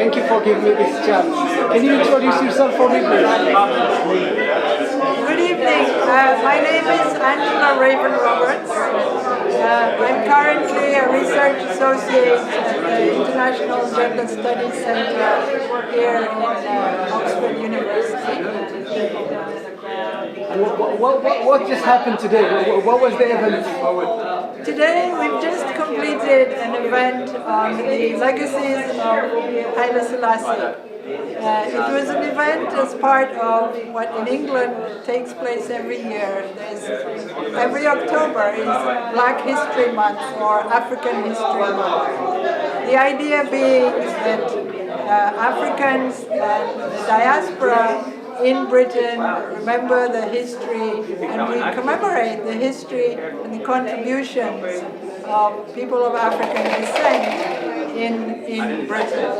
Thank you for giving me this chance. Can you introduce yourself for me, please? Good evening. My name is Angela Raven Roberts. I'm currently a research associate at the International Gender Studies Centre here in Oxford University. What just happened today? What was the event? Today we've just completed an event on the legacies of Haile Selassie. It was an event as part of what in England takes place every year. Every October is Black History Month or African History Month. The idea being that Africans and the diaspora in Britain remember the history and we commemorate the history and the contributions of people of African descent in Britain.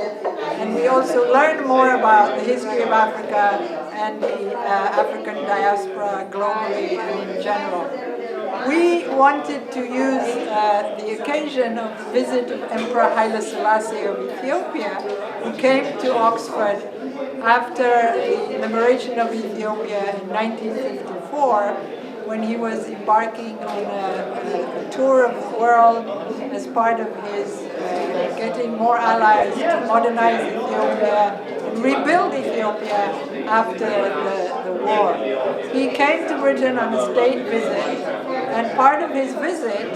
And we also learn more about the history of Africa and the African diaspora globally and in general. We wanted to use the occasion of the visit of Emperor Haile Selassie of Ethiopia, who came to Oxford after the liberation of Ethiopia in 1954, when he was embarking on a tour of the world as part of his getting more allies to modernize Ethiopia and rebuild Ethiopia after the war. He came to Britain on a state visit, and part of his visit,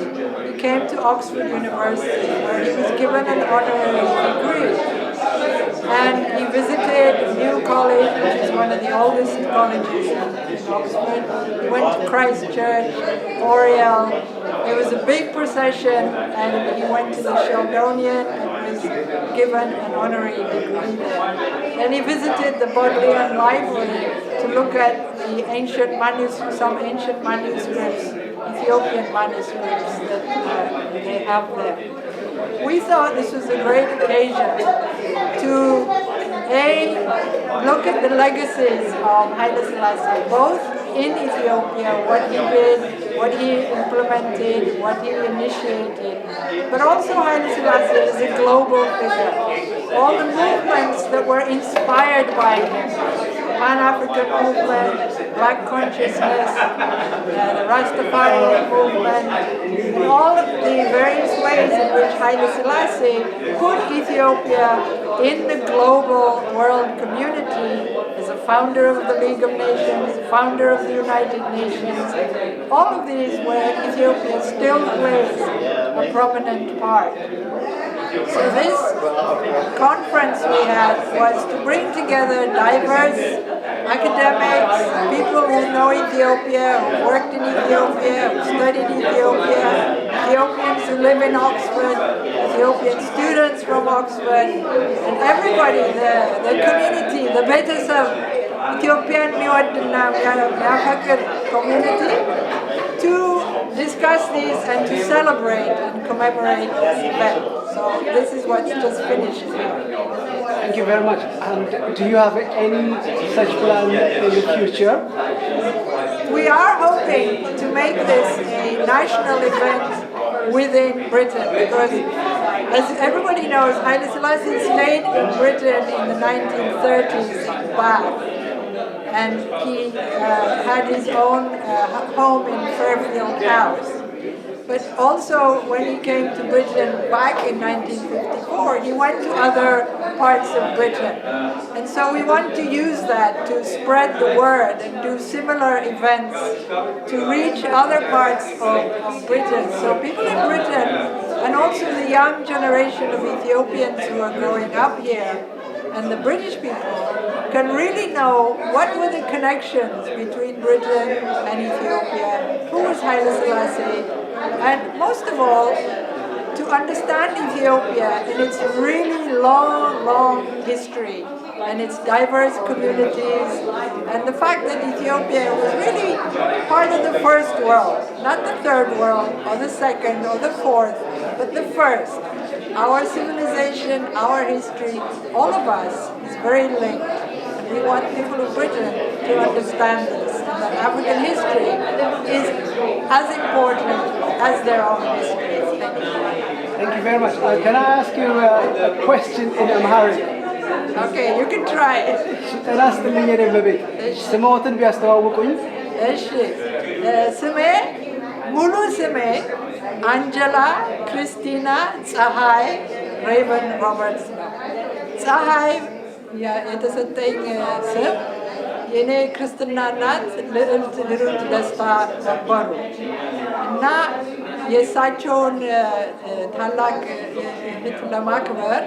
he came to Oxford University, where he was given an honorary degree. And he visited New College, which is one of the oldest colleges in Oxford. He went to Christ Church, Oriel. There was a big procession, and he went to the Sheldonian and was given an honorary degree there. Then he visited the Bodleian Library to look at the ancient manuscripts, some ancient manuscripts, Ethiopian manuscripts that they have there. We thought this was a great occasion to look at the legacies of Haile Selassie, both in Ethiopia, what he did, what he implemented, what he initiated, but also Haile Selassie is a global figure. All the movements that were inspired by him, Pan-African movement, Black consciousness, the Rastafarian movement, and all of the various ways in which Haile Selassie put Ethiopia in the global world community as a founder of the League of Nations, founder of the United Nations, all of these where Ethiopia still plays a prominent part. So this conference we had was to bring together diverse academics, people who know Ethiopia, who worked in Ethiopia, who studied Ethiopia, Ethiopians who live in Oxford, Ethiopian students from Oxford, and everybody, the community, the Betesav, Ethiopian Miwadna Miafakir community, to discuss these and to celebrate and commemorate this event. So this is what's just finished here. Thank you very much. And do you have any such plan in the future? We are hoping to make this a national event within Britain, because as everybody knows, Haile Selassie stayed in Britain in the 1930s in Bath. And he had his own home in Fairfield House. But also, when he came to Britain back in 1954, he went to other parts of Britain. And so we want to use that to spread the word and do similar events to reach other parts of Britain. So people in Britain, and also the young generation of Ethiopians who are growing up here, and the British people, can really know what were the connections between Britain and Ethiopia, who was Haile Selassie, and most of all, to understand Ethiopia in its really long history and its diverse communities, and the fact that Ethiopia was really part of the first world, not the third world, or the second, or the fourth, but the first. Our civilization, our history, all of us is very linked. And we want people of Britain to understand this, and that African history is as important as their own history. Thank you. Thank you very much. Can I ask you a question in Amharic? Okay, you can try it. ጤና ይስጥልኝ የኔ እመቤት። ስምዎትን ቢያስተዋውቁኝ? እሺ ስሜ ሙሉ ስሜ አንጀላ ክርስቲና ፀሐይ ሬቨን ሮበርትስ ነው። ፀሐይ የተሰጠኝ ስም የኔ ክርስትና እናት ልዕልት ሂሩት ደስታ ነበሩ እና የእሳቸውን ታላቅ እህት ለማክበር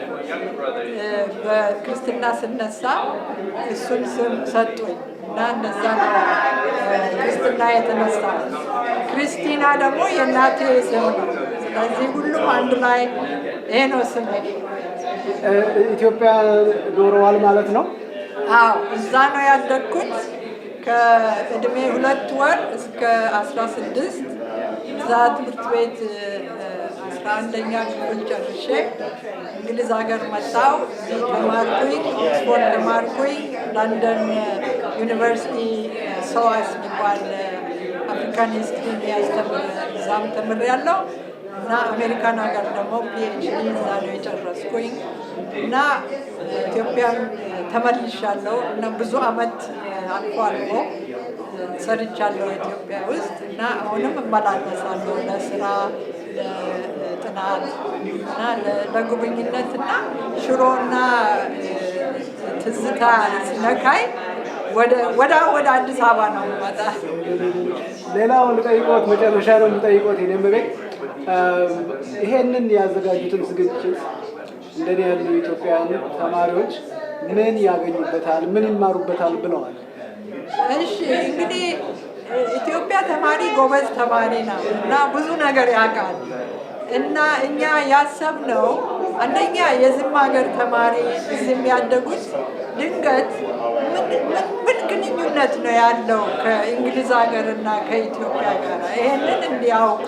በክርስትና ስነሳ እሱን ስም ሰጡኝ እና እንደዛ ነው ክርስትና የተነሳ። ክርስቲና ደግሞ የእናቴ ስም ነው። ስለዚህ ሁሉም አንድ ላይ ይሄ ነው ስሜ። ኢትዮጵያ ኖረዋል ማለት ነው? አዎ፣ እዛ ነው ያደግኩት ከእድሜ 2 ወር እስከ 16 እዛ ትምህርት ቤት 11ኛ ክፍል ጨርሼ እንግሊዝ ሀገር መጣሁ። ተማርኩኝ፣ ኦክስፎርድ ተማርኩኝ። ለንደን ዩኒቨርሲቲ ሰዋስ የሚባል አፍሪካን ሂስትሪ የሚያስተምር እዛም ተምሬያለሁ እና አሜሪካን ሀገር ደግሞ ፒኤችዲ እዛ ነው የጨረስኩኝ እና ኢትዮጵያም ተመልሻለሁ እና ብዙ አመት አልፎ አልፎ ሰርቻለሁ ኢትዮጵያ ውስጥ እና አሁንም እመላለሳለሁ ለስራ፣ ለጥናት እና ለጉብኝነት እና ሽሮና ትዝታ ሲነካኝ ወደ አዲስ አበባ ነው የምመጣ። ሌላው ልጠይቆት መጨረሻ ነው የምጠይቆት የኔ እመቤት፣ ይሄንን ያዘጋጁትን ዝግጅት እንደኔ ያሉ ኢትዮጵያውያን ተማሪዎች ምን ያገኙበታል፣ ምን ይማሩበታል ብለዋል? እሺ እንግዲህ ኢትዮጵያ ተማሪ ጎበዝ ተማሪ ነው እና ብዙ ነገር ያውቃል እና እኛ ያሰብነው አንደኛ የዝም ሀገር ተማሪ እዚህም ያደጉት ድንገት ምን ግንኙነት ነው ያለው ከእንግሊዝ ሀገር እና ከኢትዮጵያ ጋር ይሄንን እንዲያውቁ።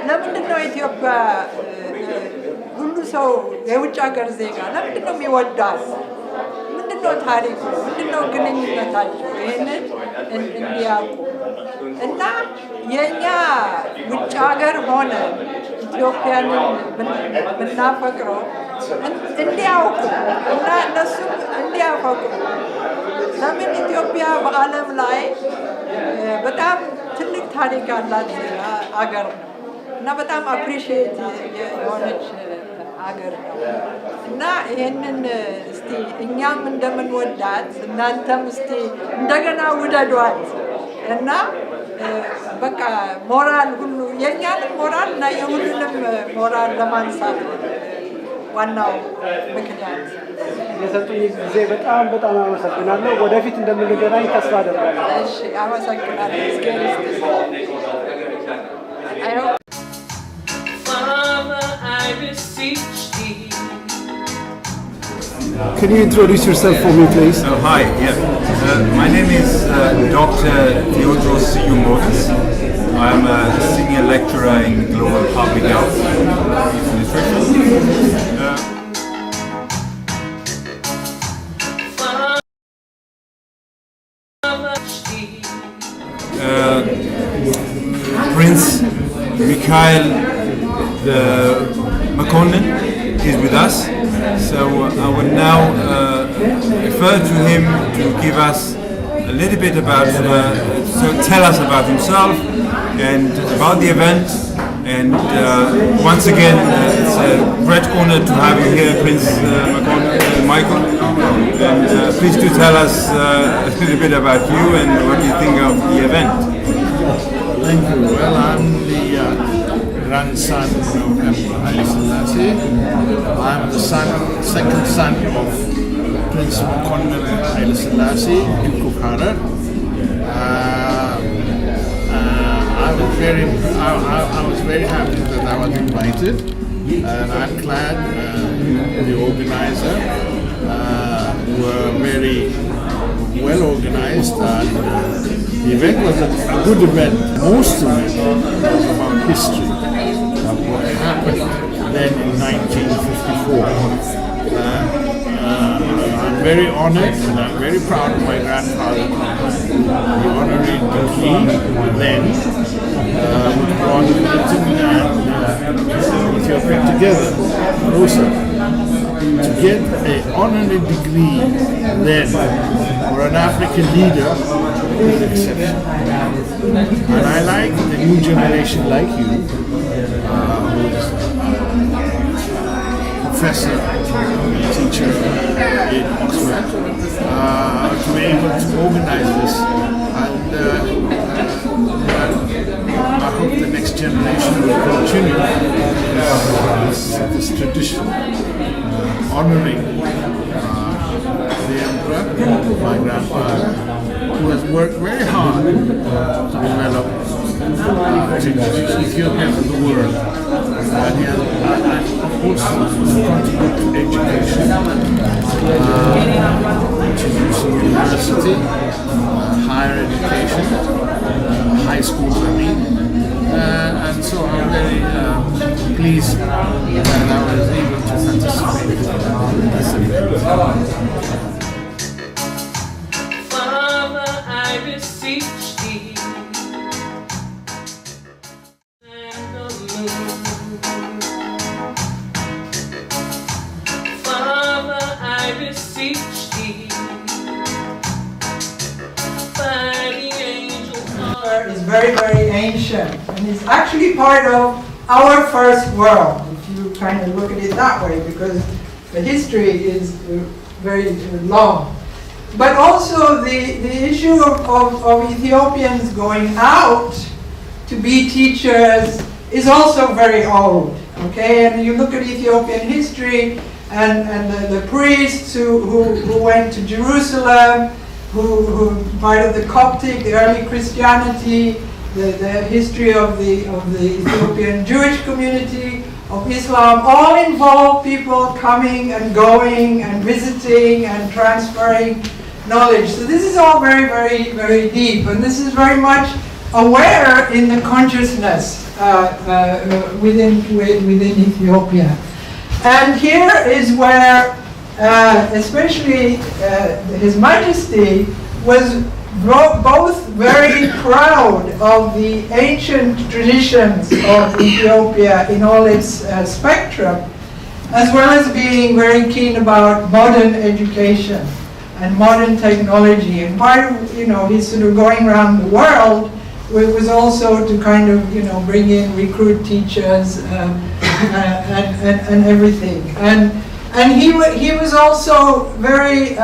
ለምንድን ነው ኢትዮጵያ ሁሉ ሰው የውጭ ሀገር ዜጋ ለምንድን ነው የሚወዳት? ምንድነው ታሪኩ? ምንድነው ግንኙነታቸው? ይህንን እንዲያውቁ እና የእኛ ውጭ ሀገር ሆነ ኢትዮጵያንን ብናፈቅረው እንዲያውቁ እና እነሱም እንዲያፈቅሩ። ለምን ኢትዮጵያ በዓለም ላይ በጣም ትልቅ ታሪክ ያላት አገር ነው እና በጣም አፕሪሺየት የሆነች ሀገር ነው እና ይሄንን እስቲ እኛም እንደምንወዳት እናንተም እስቲ እንደገና ውደዷት እና በቃ ሞራል ሁሉ የእኛንም ሞራል እና የሁሉንም ሞራል ለማንሳት ዋናው ምክንያት። የሰጡኝ ጊዜ በጣም አመሰግናለሁ። ወደፊት እንደምንገናኝ ተስፋ አደርጋለሁ። እሺ፣ አመሰግናለሁ። Can you introduce yourself for me, please? Hi, my name is Dr. Ethio-British. I'm a senior lecturer in global public health nutrition. Prince Mikhail McConnell is with us. So I will now refer to him to give us a little bit about, tell us about himself and about the event. And once again, it's a great honor to have you here, Prince Michael. And please do tell us a little bit about you and what you think of the event. Thank you. Well, I'm the grandson of Emperor Haile Selassie. I'm the second son of Prince Makondal Haile Selassie in Kukhara. I was very happy that I was invited, and I'm glad the organizer were very well organized, and the event was a good event. Most of it was about history of what happened then in 1954. I'm very honored and I'm very proud of my grandfather, the honorary king then, who brought Britain and Ethiopia together closer. to get an honorary degree then for an African leader is an exception. And I like the new generation like you, who's professor, teacher in Oxford, to be able to organize this. And I hope the next generation will continue this tradition, honoring the emperor, my grandfather, who has worked very hard to develop Ethiopia for the world. And he has also contributed to education, introducing university, higher education, high schools, I mean. And so I'm very pleased that I was able to participate in this event. Father, I beseech thee, send the moon. Father, I beseech thee, by the angels. Is very, very ancient, and it's actually part of our first world, if you kind of look at it that way, because the history is very long. But also the issue of Ethiopians going out to be teachers is also very old, okay? And you look at Ethiopian history and the priests who went to Jerusalem, who part of the Coptic, the early Christianity, the history of the Ethiopian Jewish community, of Islam, all involve people coming and going and visiting and transferring knowledge. So this is all very, very, very deep, and this is very much aware in the consciousness within Ethiopia. And here is where especially His Majesty was both very proud of the ancient traditions of Ethiopia in all its spectrum, as well as being very keen about modern education and modern technology. And part of his sort of going around the world was also to kind of bring in, recruit teachers and everything. And he was also very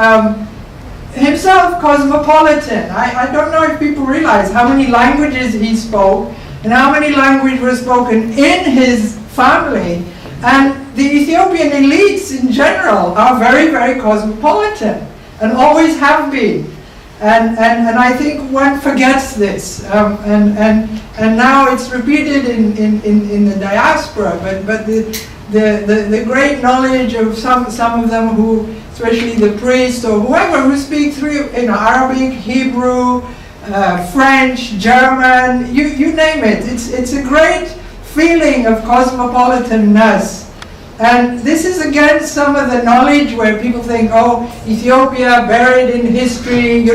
himself cosmopolitan. I don't know if people realize how many languages he spoke and how many languages were spoken in his family. And the Ethiopian elites in general are very, very cosmopolitan and always have been. And I think one forgets this. And now it's repeated in the diaspora, but the great knowledge of some of them who, especially the priests or whoever who speak through Arabic, Hebrew, French, German, you name it. It's a great feeling of cosmopolitanness. And this is against some of the knowledge where people think, oh, Ethiopia buried in history,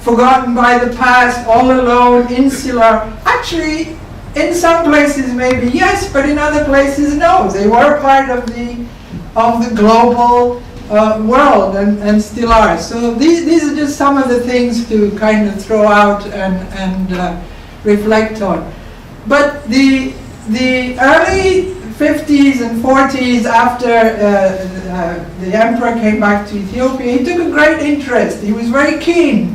forgotten by the past, all alone, insular. Actually, in some places maybe yes, but in other places no. They were part of the global world and still are. So these are just some of the things to kind of throw out and reflect on. But the early 50s and 40s, after the emperor came back to Ethiopia, he took a great interest. He was very keen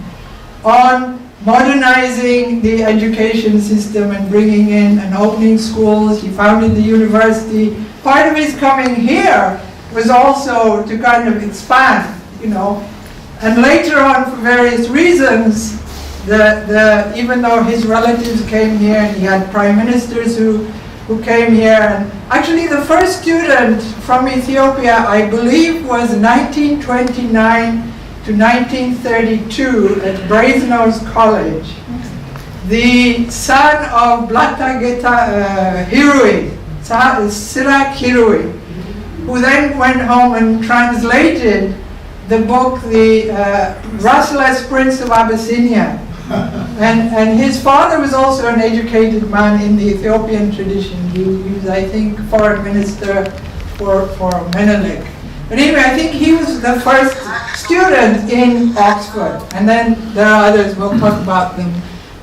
on modernizing the education system and bringing in and opening schools. He founded the university. Part of his coming here was also to kind of expand, And later on, for various reasons, even though his relatives came here, and he had prime ministers who came here, and actually the first student from Ethiopia, I believe, was 1929 to 1932 at Brasenose College. The son of Blattageta Hirui, Sirak Hirui, who then went home and translated the book, The Rastless Prince of Abyssinia. And his father was also an educated man in the Ethiopian tradition. He was, I think, foreign minister for Menelik. But anyway, I think he was the first student in Oxford, and then there are others, we'll talk about them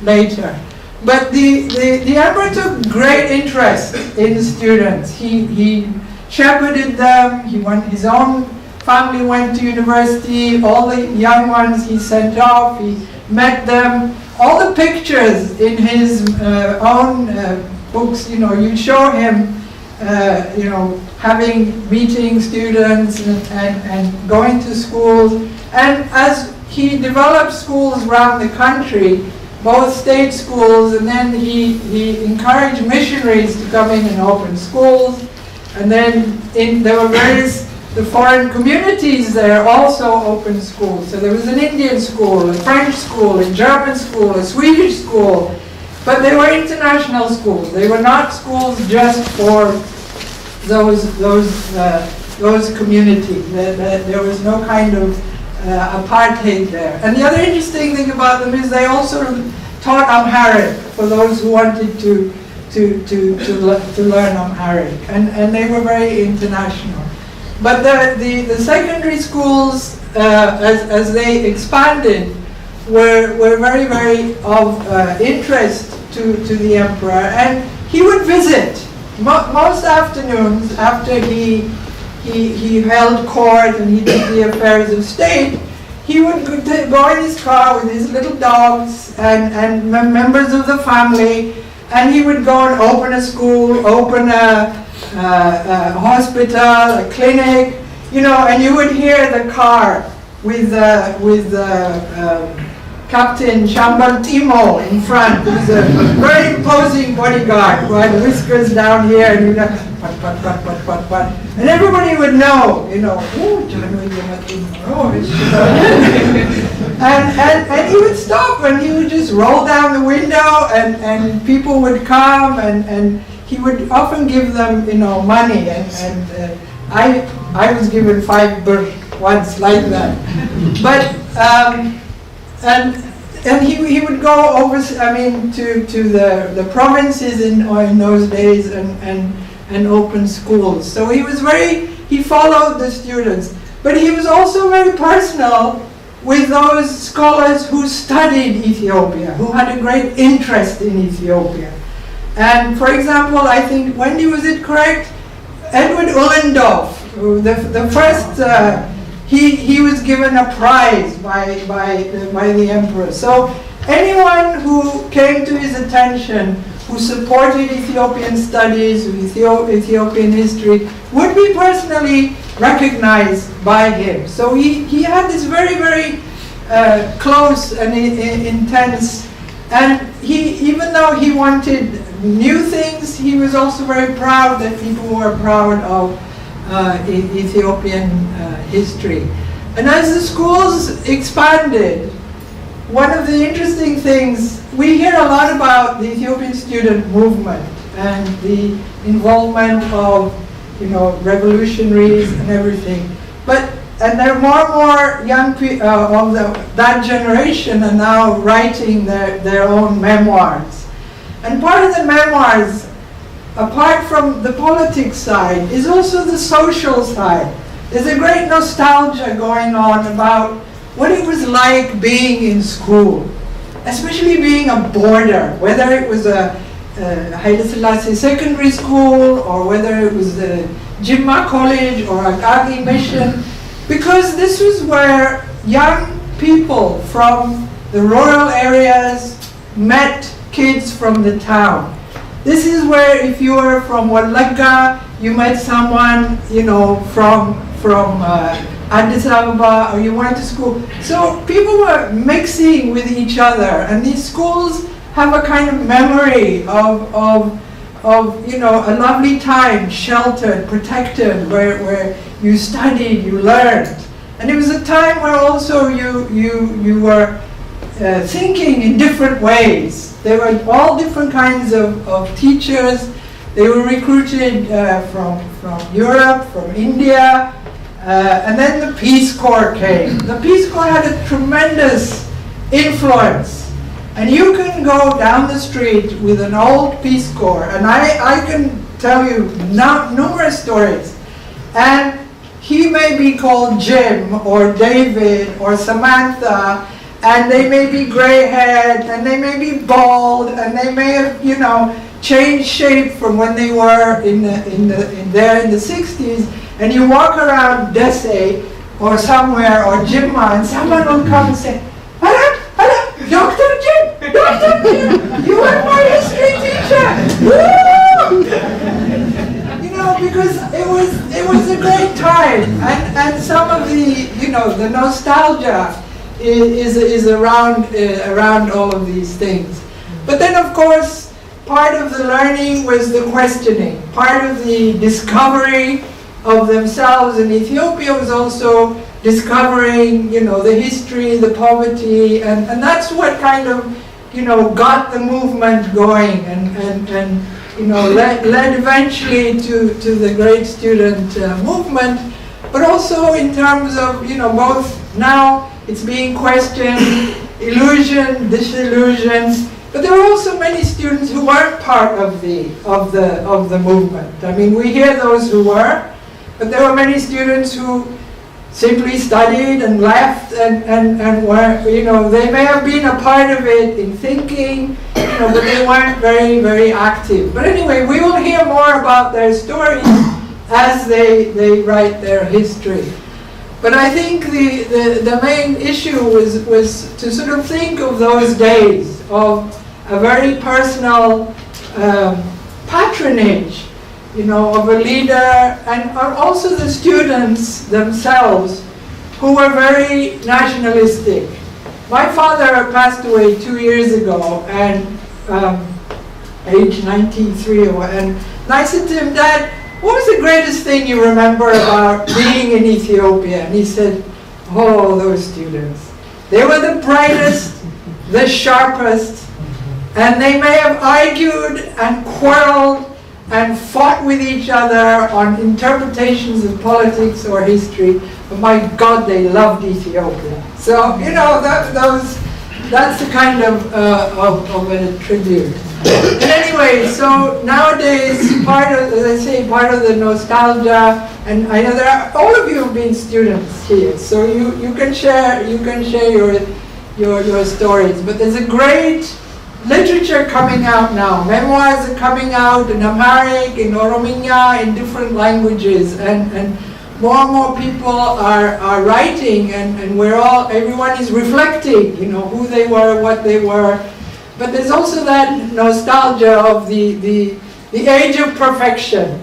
later. But the emperor took great interest in the students. He shepherded them, his own family went to university, all the young ones he sent off, he met them. All the pictures in his own books, you show him, meeting students and going to schools. And as he developed schools around the country, both state schools, and then he encouraged missionaries to come in and open schools. And then there were the foreign communities there also opened schools. So there was an Indian school, a French school, a German school, a Swedish school, but they were international schools. They were not schools just for those communities. There was no kind of apartheid there. And the other interesting thing about them is they also taught Amharic for those who wanted to learn Amharic, and they were very international. But the secondary schools, as they expanded, were very, very of interest to the emperor, and he would visit most afternoons after he held court and he did the affairs of state. He would go in his car with his little dogs and members of the family, and he would go and open a school, open a hospital, a clinic, and you would hear the car with Captain Shambal Timo in front. He was a very imposing bodyguard who had whiskers down here, and pat. And everybody would know, oh, and he would stop and he would just roll down the window, and people would come, and he would often give them, money, and I was given 5 birr once like that. But and he would go over, to the provinces in those days and open schools. So he followed the students, but he was also very personal with those scholars who studied Ethiopia, who had a great interest in Ethiopia. And for example, I think, Wendy, was it correct? Edward Ullendorf, the first, he was given a prize by the emperor. So anyone who came to his attention, who supported Ethiopian studies, Ethiopian history, would be personally recognized by him. So he had this very, very close and intense, and even though he wanted new things, he was also very proud that people were proud of Ethiopian history. And as the schools expanded, one of the interesting things, we hear a lot about the Ethiopian student movement and the involvement of revolutionaries and everything. And there are more and more young people of that generation are now writing their own memoirs. And part of the memoirs, apart from the politics side, is also the social side. There's a great nostalgia going on about what it was like being in school, especially being a boarder, whether it was a Haile Selassie secondary school, or whether it was the Jimma College or Agagi Mission, because this was where young people from the rural areas met kids from the town. This is where, if you were from Wallagga, you met someone, from Addis Ababa, or you went to school. So people were mixing with each other, and these schools have a kind of memory of a lovely time, sheltered, protected, where you studied, you learned. And it was a time where also you were thinking in different ways. There were all different kinds of teachers. They were recruited from Europe, from India, and then the Peace Corps came. The Peace Corps had a tremendous influence. And you can go down the street with an old Peace Corps, and I can tell you numerous stories. And he may be called Jim or David or Samantha, and they may be gray-haired, and they may be bald, and they may have, you know, changed shape from when they were in the 60s, and you walk around Desi or somewhere or Jimma, and someone will come and say, hello, Dr. Jim, Dr. Jim, you are my history teacher. Woo! You know, because it was a great time, and some of the, you know, the nostalgia is around all of these things. But then, of course, part of the learning was the questioning. Part of the discovery of themselves in Ethiopia was also discovering, you know, the history, the poverty, and that's what kind of, you know, got the movement going, and you know, led eventually to the great student movement, but also in terms of, you know, both now it's being questioned, illusion, disillusion, but there were also many students who weren't part of the movement. I mean, we hear those who were, but there were many students who simply studied and left and were, you know, they may have been a part of it in thinking, you know, but they weren't very, very active. But anyway, we will hear more about their stories as they write their history. But I think the main issue was to sort of think of those days of a very personal patronage, you know, of a leader, and also the students themselves who were very nationalistic. My father passed away 2 years ago, and age 93, and I said to him, Dad, what was the greatest thing you remember about being in Ethiopia? And he said, oh, those students. They were the brightest, the sharpest, and they may have argued and quarreled and fought with each other on interpretations of politics or history, but my God, they loved Ethiopia. So, you know, that's the kind of a tribute. And anyway, so nowadays, part of the nostalgia, and I know all of you have been students here, so you can share your stories. But there's a great literature coming out now. Memoirs are coming out in Amharic, in Orominya, in different languages, and more people are writing, and everyone is reflecting, you know, who they were, what they were. But there's also that nostalgia of the age of perfection.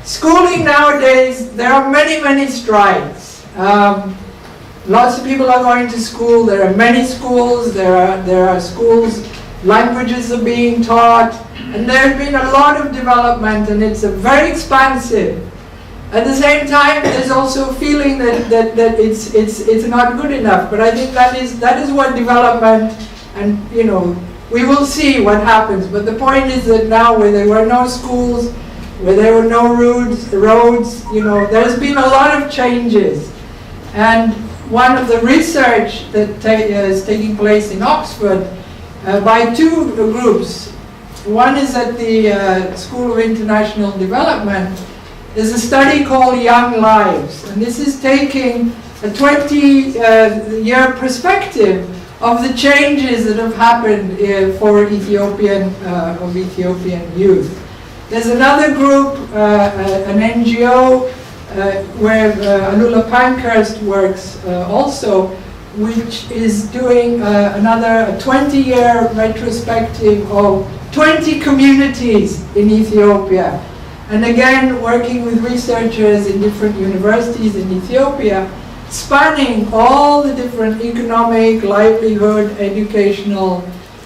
Schooling nowadays, there are many strides. Lots of people are going to school. There are many schools. There are schools. Languages are being taught, and there's been a lot of development, and it's very expansive. At the same time, there's also a feeling that it's not good enough. But I think that is what development, and you know, we will see what happens. But the point is that now, where there were no schools, where there were no roads, you know, there's been a lot of changes. And one of the research that is taking place in Oxford by two groups. One is at the School of International Development. There's a study called Young Lives, and this is taking a 20-year perspective of the changes that have happened for Ethiopian youth. There's another group, an NGO, where Alula Pankhurst works also, which is doing another 20-year retrospective of 20 communities in Ethiopia. And again, working with researchers in different universities in Ethiopia, spanning all the different economic, livelihood, educational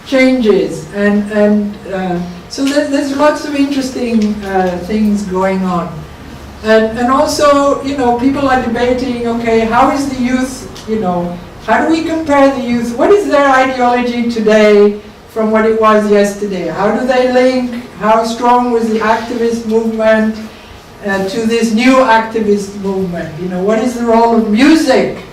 changes. And so there's lots of interesting things going on. And also, you know, people are debating, okay, how is the youth, you know, how do we compare the youth? What is their ideology today from what it was yesterday? How do they link? How strong was the activist movement to this new activist movement? You know, what is the role of music?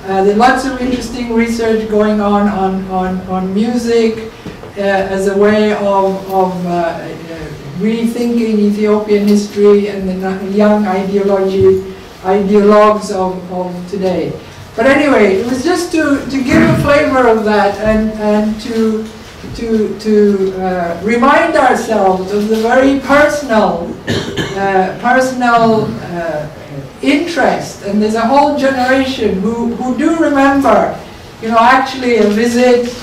There's lots of interesting research going on music as a way of rethinking Ethiopian history and the young ideology. ideologues of today. But anyway, it was just to give a flavor of that and to remind ourselves of the very personal interest. And there's a whole generation who do remember, actually a visit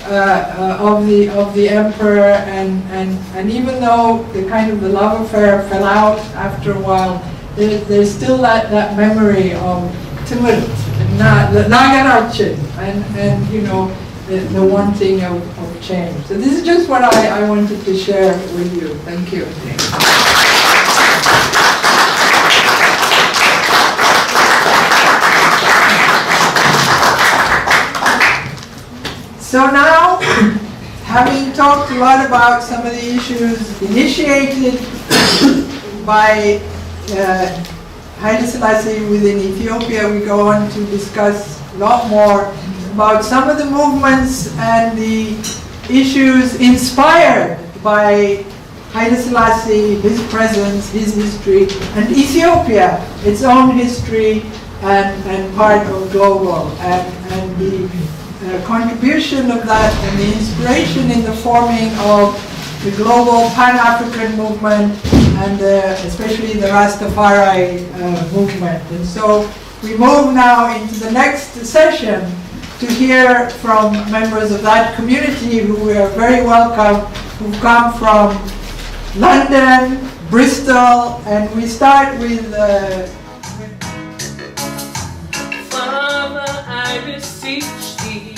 of the emperor, and even though the love affair fell out after a while, there's still that memory of Timur, Nagarachin, and the wanting of change. So this is just what I wanted to share with you. Thank you. So now, having talked a lot about some of the issues initiated by Haile Selassie within Ethiopia, we go on to discuss a lot more about some of the movements and the issues inspired by Haile Selassie, his presence, his history, and Ethiopia, its own history and part of global, and the contribution of that and the inspiration in the forming of the global Pan-African movement and especially the Rastafari movement. And so we move now into the next session to hear from members of that community who we are very welcome, who've come from London, Bristol, and we start with Father, I beseech thee.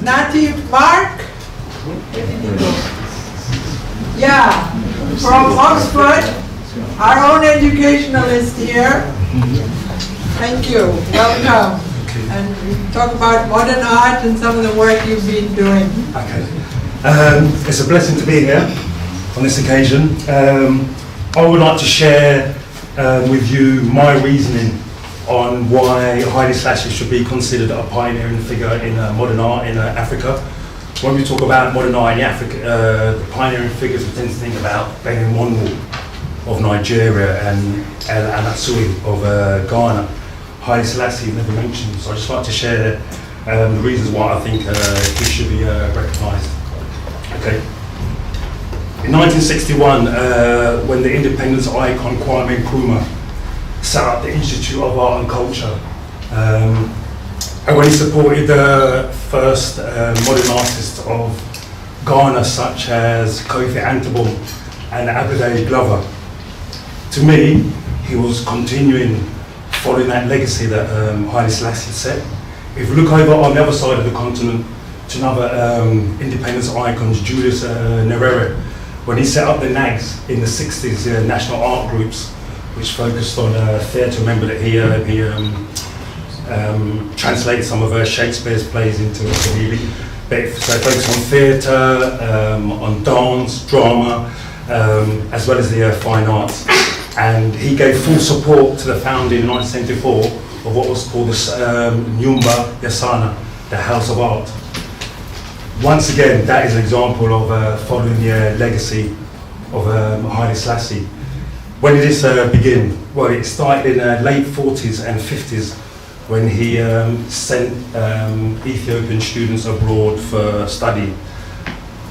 Native Mark. Yeah, from Oxford, our own educationalist here. Thank you, welcome. And we can talk about modern art and some of the work you've been doing. Okay. It's a blessing to be here on this occasion. I would like to share with you my reasoning on why Haile Selassie should be considered a pioneering figure in modern art in Africa. When we talk about modern art in Africa, the pioneering figures we tend to think about Benjamin Monroe of Nigeria and El Anatsui of Ghana. Haile Selassie never mentioned, so I'd just like to share the reasons why I think he should be recognised. Okay. In 1961, when the independence icon Kwame Nkrumah set up the Institute of Art and Culture, and when he supported the first modern artists of Ghana, such as Kofi Annan and Abdoulaye Glover, to me, he was continuing following that legacy that Haile Selassie set. If we look over on the other side of the continent to another independence icon, Julius Nerrera, when he set up the NAGs in the 60s, national art groups, which focused on theatre. Remember that he translated some of Shakespeare's plays into Swahili. So he focused on theatre, on dance, drama, as well as the fine arts. And he gave full support to the founding in 1974 of what was called the Nyumba Yasana, the House of Art. Once again, that is an example of following the legacy of Haile Selassie. When did this begin? Well, it started in the late 40s and 50s when he sent Ethiopian students abroad for study.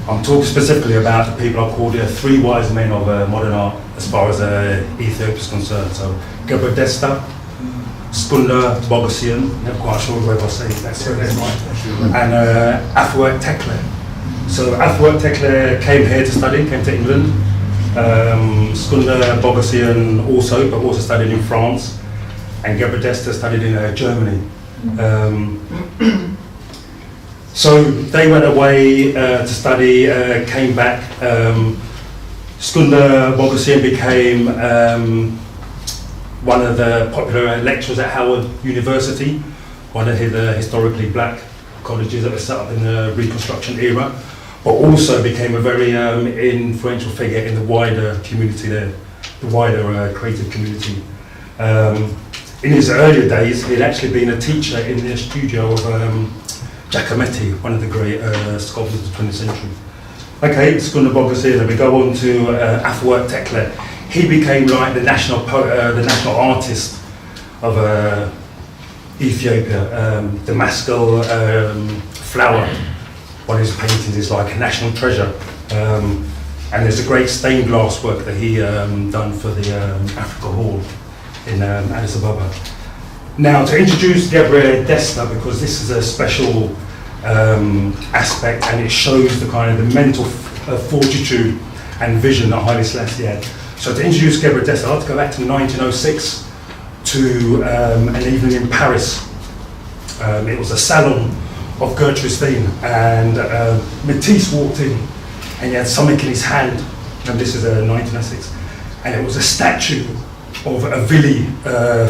I'm talking specifically about the people I call the three wise men of modern art as far as Ethiopia is concerned. So Gabriel Destler, Skunda Bogossian, not quite sure whether I say that's right, and Ethio-British. So Ethio-British came here to study, came to England. Skunda Bogossian also, but also studied in France, and Gabriel Destler studied in Germany. So they went away to study, came back. Skunda Bogossian became one of the popular lecturers at Howard University, one of the historically black colleges that were set up in the Reconstruction era, but also became a very influential figure in the wider community there, the wider creative community. In his earlier days, he'd actually been a teacher in the studio of Giacometti, one of the great sculptors of the 20th century. Okay, Skunda Bogossian, we go on to Ethio-British. he became like the national artist of Ethiopia. The Damascus flower, one of his paintings, is like a national treasure. And there's a great stained glass work that he done for the Africa Hall in Addis Ababa. Now, to introduce Gabriel Destler, because this is a special aspect, and it shows the kind of the mental fortitude and vision that Haile Selassie had. So to introduce Gabriel Destler, I'd like to go back to 1906 to an evening in Paris. It was a salon of Gertrude Stein, and Matisse walked in, and he had something in his hand, and this is 1906, and it was a statue of a Vili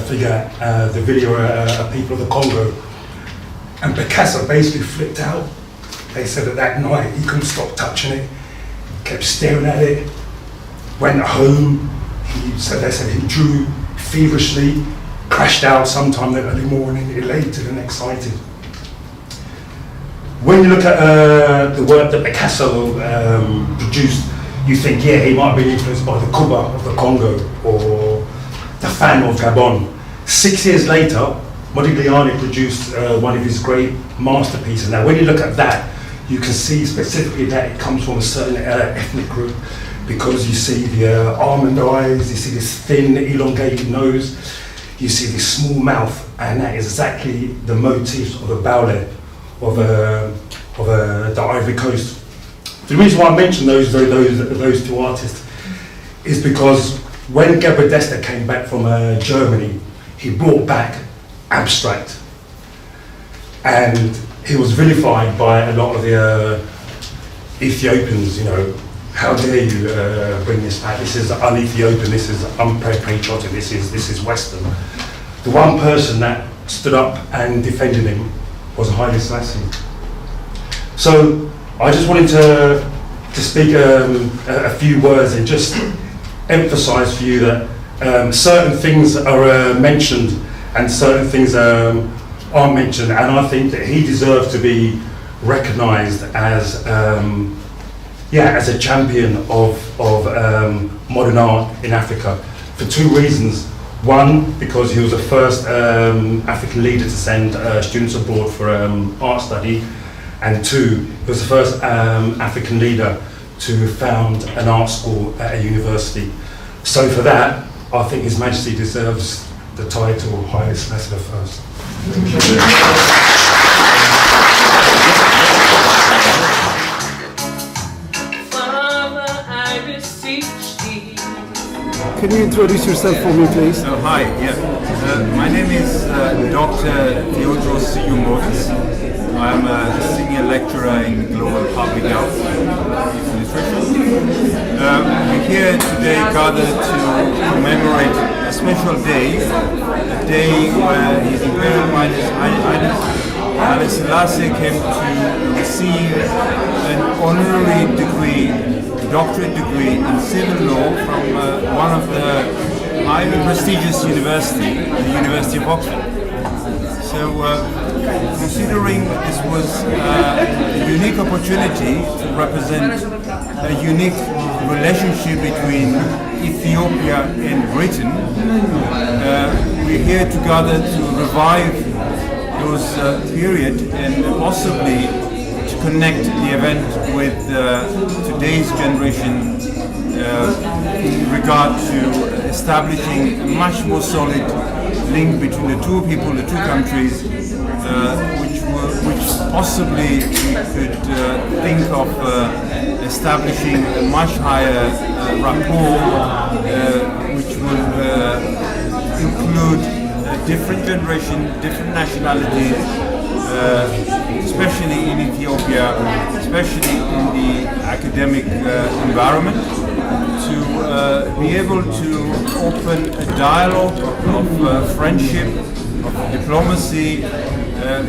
figure. The Vili are a people of the Congo, and Picasso basically flipped out. They said that that night he couldn't stop touching it, kept staring at it, went home. They said he drew feverishly, crashed out sometime that early morning, elated and excited. When you look at the work that Picasso produced, you think, yeah, he might be influenced by the Kuba of the Congo or the Fan of Gabon. 6 years later, Modigliani produced one of his great masterpieces. Now, when you look at that, you can see specifically that it comes from a certain ethnic group, because you see the almond eyes, you see this thin, elongated nose, you see this small mouth, and that is exactly the motifs of the baule of the Ivory Coast. The reason why I mention those two artists is because when Gabriel Destler came back from Germany, he brought back abstract, and he was vilified by a lot of the Ethiopians. You know, how dare you bring this back? This is un-Ethiopian. This is unpatriotic. This is Western. The one person that stood up and defended him was Haile Selassie. So I just wanted to speak a few words and just emphasise for you that certain things are mentioned and certain things aren't mentioned, and I think that he deserves to be recognised as as a champion of modern art in Africa for two reasons. One, because he was the first African leader to send students abroad for art study, and two, he was the first African leader to found an art school at a university. So for that, I think His Majesty deserves the title Haile Selassie the First. Father, I beseech thee. Can you introduce yourself for me, please? Hi, my name is Dr. Theodros Siumodis. I'm a senior lecturer in global public health and nutrition. We're here today gathered to commemorate a special day, a day where His Imperial Highness Haile Selassie came to receive an honorary degree, doctorate degree in civil law from one of the highly prestigious universities, the University of Oxford. So, considering this was a unique opportunity to represent a unique relationship between Ethiopia and Britain, we're here together to revive those period and possibly to connect the event with today's generation in regard to establishing a much more solid link between the two people, the two countries, which possibly we could think of establishing a much higher rapport, which will include different generations, different nationalities, especially in Ethiopia, especially in the academic environment, to be able to open a dialogue of friendship, of diplomacy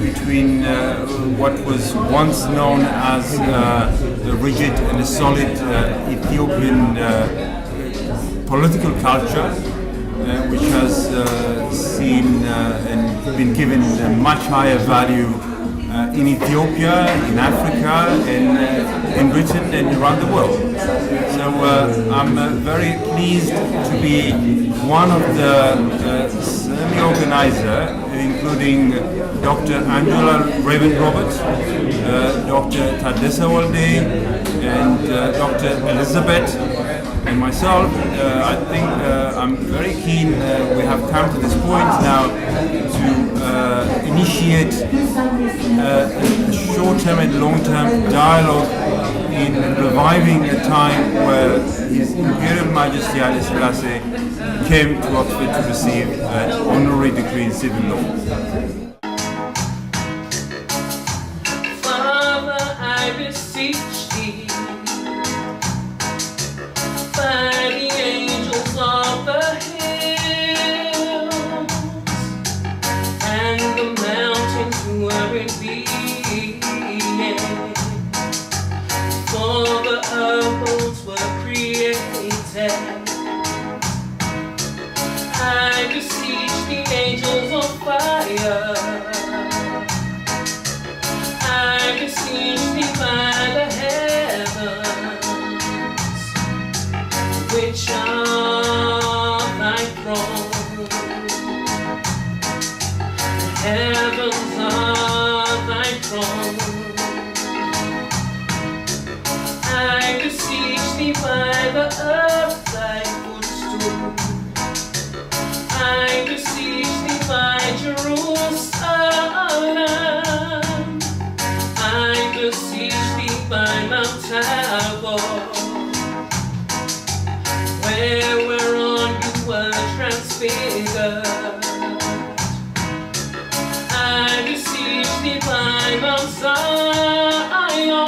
between what was once known as the rigid and the solid Ethiopian political culture, which has seen and been given a much higher value in Ethiopia, in Africa, in Britain and around the world. So I'm very pleased to be one of the semi-organizer, including Dr. Angela Raven-Roberts, Dr. Tadessa Walde, and Dr. Elizabeth, and myself. I think I'm very keen, we have come to this point now to initiate a short-term and long-term dialogue in reviving a time where His Imperial Majesty Haile Selassie came to Oxford to receive an honorary degree in civil law. Father, I beseech thee, by the angels of the hills and the mountains were in being, for the worlds were created. I beseech the angels of fire, I beseech thee by the heavens, which are thy throne. The heavens are thy throne. I beseech thee by the earth, thy footstool. I beseech thee by Jerusalem. I beseech thee by Mount Tabor, whereon you were transfigured. I beseech thee by Mount Zion.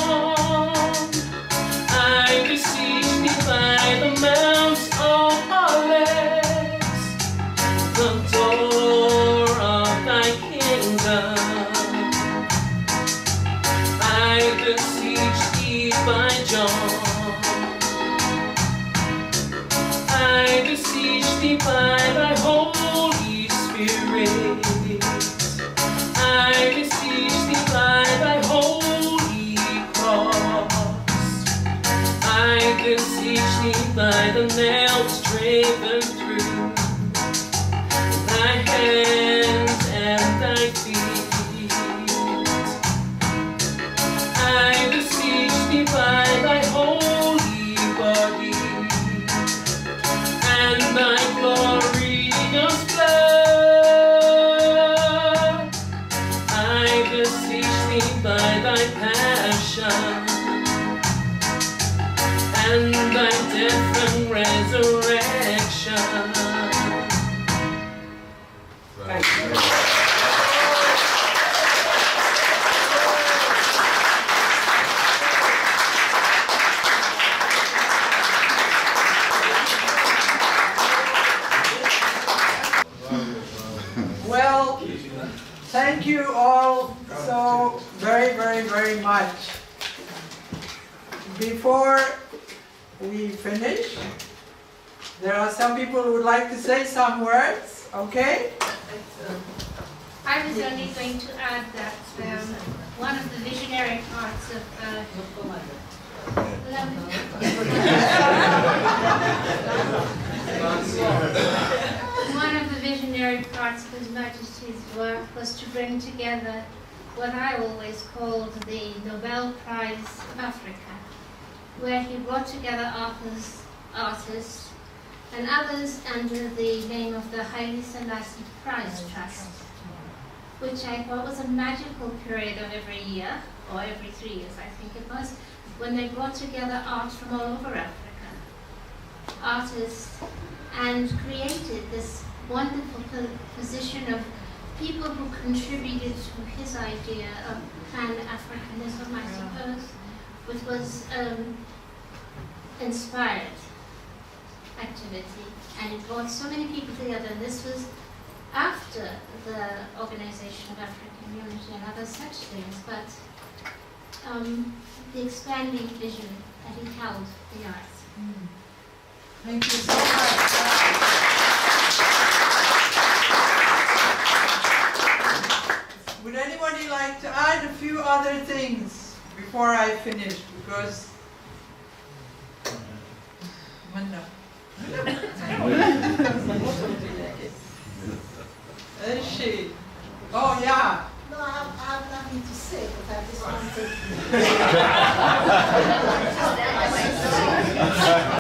I beseech thee by the Mount of Olives, the door of thy kingdom. I beseech thee by John. I beseech thee by thy Holy Spirit. I beseech thee by thy holy cross. I beseech thee by the nails driven through thy hands and thy feet. I beseech thee by thy holy body and thy glorious blood. I beseech thee by thy passion and thy death and resurrection. Thank you. Well, thank you all so very, very, very much. Before we finish, there are some people who would like to say some words, okay? I was only going to add that one of the visionary parts of one of the visionary parts of His Majesty's work was to bring together what I always called the Nobel Prize of Africa, where he brought together artists and others under the name of the Haile Selassie Prize Trust, which I thought was a magical period of every year, or every 3 years I think it was, when they brought together art from all over Africa, artists, and created this wonderful position of people who contributed to his idea of Pan-Africanism, I suppose, which was inspired activity, and it brought so many people together. And this was after the Organization of African Unity and other such things, but the expanding vision that he held the arts. Thank you so much. Would anyone anybody like to add a few other things before I finish? Because oh yeah. No, I have nothing to say, but I just wanted